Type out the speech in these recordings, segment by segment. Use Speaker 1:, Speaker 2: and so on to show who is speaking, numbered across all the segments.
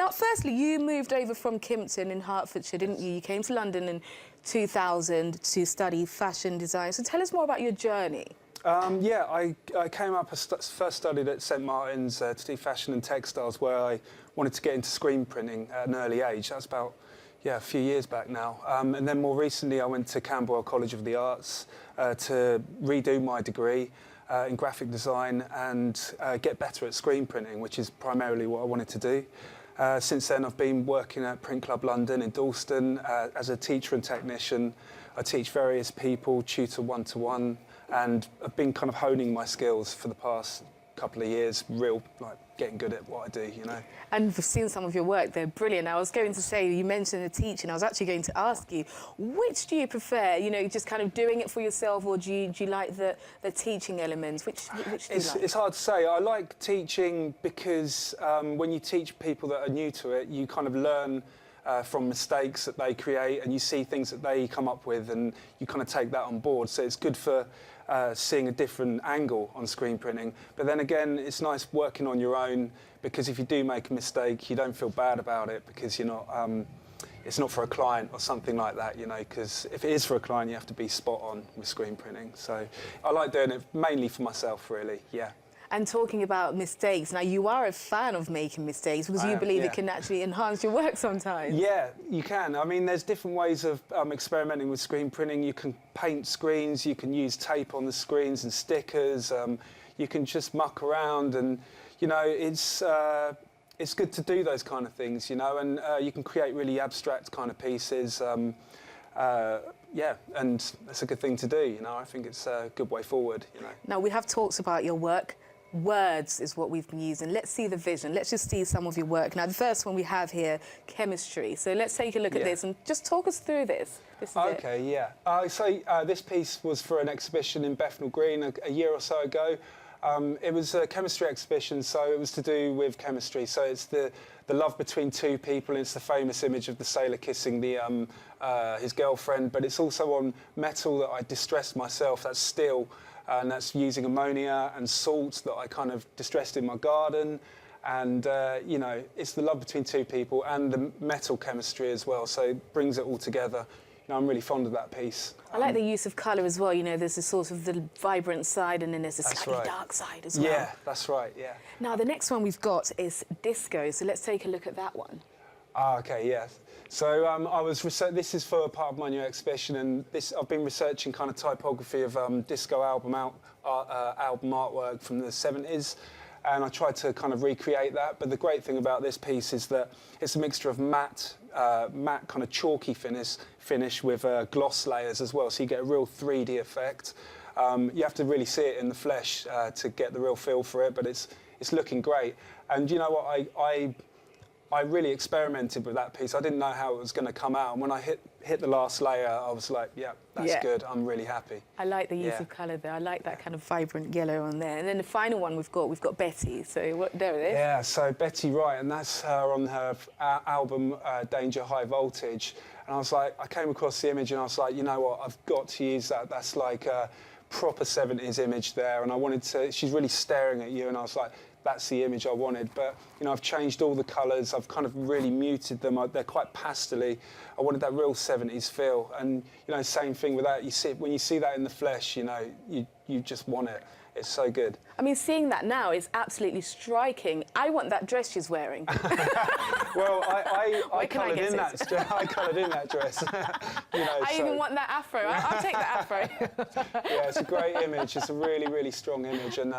Speaker 1: Now, firstly, you moved over from Kimpton in Hertfordshire, didn't you? You came to London in 2000 to study fashion design. So tell us more about your journey.
Speaker 2: Yeah, I came up, first studied at St Martin's to do fashion and textiles, where I wanted to get into screen printing at an early age. That's about, yeah, a few years back now. And then more recently, I went to Camberwell College of the Arts to redo my degree in graphic design and get better at screen printing, which is primarily what I wanted to do. Since then, I've been working at Print Club London in Dalston as a teacher and technician. I teach various people, tutor one-to-one, and I've been kind of honing my skills for the past couple of years, getting good at what I do, you know. And
Speaker 1: we've seen some of your work, they're brilliant. I was going to say, you mentioned the teaching, I was actually going to ask you, which do you prefer, you know, just kind of doing it for yourself, or do you like the teaching elements? Which do you like?
Speaker 2: It's hard to say. I like teaching because when you teach people that are new to it, you kind of learn from mistakes that they create, and you see things that they come up with, and you kind of take that on board. So it's good for seeing a different angle on screen printing. But then again, it's nice working on your own, because if you do make a mistake, you don't feel bad about it, because you're not, it's not for a client or something like that, you know, because if it is for a client, you have to be spot on with screen printing. So I like doing it mainly for myself, really, yeah.
Speaker 1: And talking about mistakes, now you are a fan of making mistakes because you believe it can actually enhance your work sometimes.
Speaker 2: Yeah, you can. I mean, there's different ways of experimenting with screen printing. You can paint screens, you can use tape on the screens and stickers, you can just muck around, and, you know, it's good to do those kind of things, you know, and you can create really abstract kind of pieces. Yeah, and that's a good thing to do, you know. I think it's a good way forward, you know.
Speaker 1: Now, we have talked about your work. Words is what we've been using. Let's see the vision. Let's just see some of your work. Now, the first one we have here, chemistry. So let's take a look at this and just talk us through this. This is
Speaker 2: okay, yeah. So this piece was for an exhibition in Bethnal Green a year or so ago. It was a chemistry exhibition, so it was to do with chemistry. So it's the love between two people. It's the famous image of the sailor kissing his girlfriend, but it's also on metal that I distressed myself. That's steel. And that's using ammonia and salt that I kind of distressed in my garden. And, you know, it's the love between two people and the metal chemistry as well, so it brings it all together. You know, I'm really fond of that piece.
Speaker 1: I like the use of colour as well. You know, there's a sort of the vibrant side, and then there's a slightly dark side as well.
Speaker 2: Yeah, that's right, yeah.
Speaker 1: Now, the next one we've got is disco, so let's take a look at that one.
Speaker 2: Okay, yeah. So I was this is for part of my new exhibition, and I've been researching kind of typography of disco album artwork from the 70s, and I tried to kind of recreate that. But the great thing about this piece is that it's a mixture of matte kind of chalky finish with gloss layers as well, so you get a real 3D effect. You have to really see it in the flesh to get the real feel for it, but it's looking great. And you know what, I really experimented with that piece. I didn't know how it was going to come out, and when I hit the last layer, I was like, yeah, that's good. I'm really happy.
Speaker 1: I like the use of colour there. I like that kind of vibrant yellow on there. And then the final one we've got Betty. So there it is.
Speaker 2: Yeah, so Betty Wright, and that's her on her album Danger High Voltage. And I was like, I came across the image, and I was like, you know what, I've got to use that. That's like a proper 70s image there, and I wanted to. She's really staring at you, and I was like, that's the image I wanted. But, you know, I've changed all the colours. I've kind of really muted them. They're quite pastel-y. I wanted that real 70s feel. And, you know, same thing with that. When you see that in the flesh, you know, you just want it. It's so good.
Speaker 1: I mean, seeing that now is absolutely striking. I want that dress she's wearing.
Speaker 2: Well, I coloured in that dress. You know,
Speaker 1: I even want that afro. I'll take that afro.
Speaker 2: Yeah, it's a great image. It's a really, really strong image, and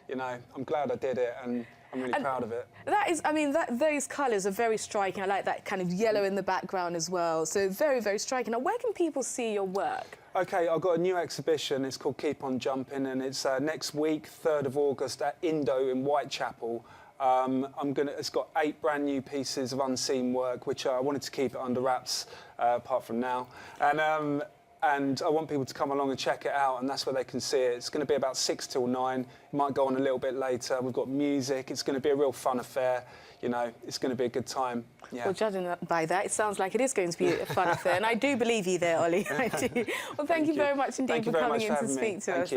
Speaker 2: you know, I'm glad I did it, and I'm really proud of it.
Speaker 1: That is, I mean, those colours are very striking. I like that kind of yellow in the background as well. So very, very striking. Now, where can people see your work?
Speaker 2: Okay, I've got a new exhibition. It's called Keep On Jumpin'n, and it's next week, 3rd of August, at INDO in Whitechapel. It's got 8 brand new pieces of unseen work, which I wanted to keep it under wraps, apart from now. And I want people to come along and check it out, and that's where they can see it. It's going to be about 6 till 9. It might go on a little bit later. We've got music. It's going to be a real fun affair. You know, it's going to be a good time. Yeah.
Speaker 1: Well, judging by that, it sounds like it is going to be a fun affair, and I do believe you there, Oli. I do. Well, thank you very much indeed for coming in to speak to us.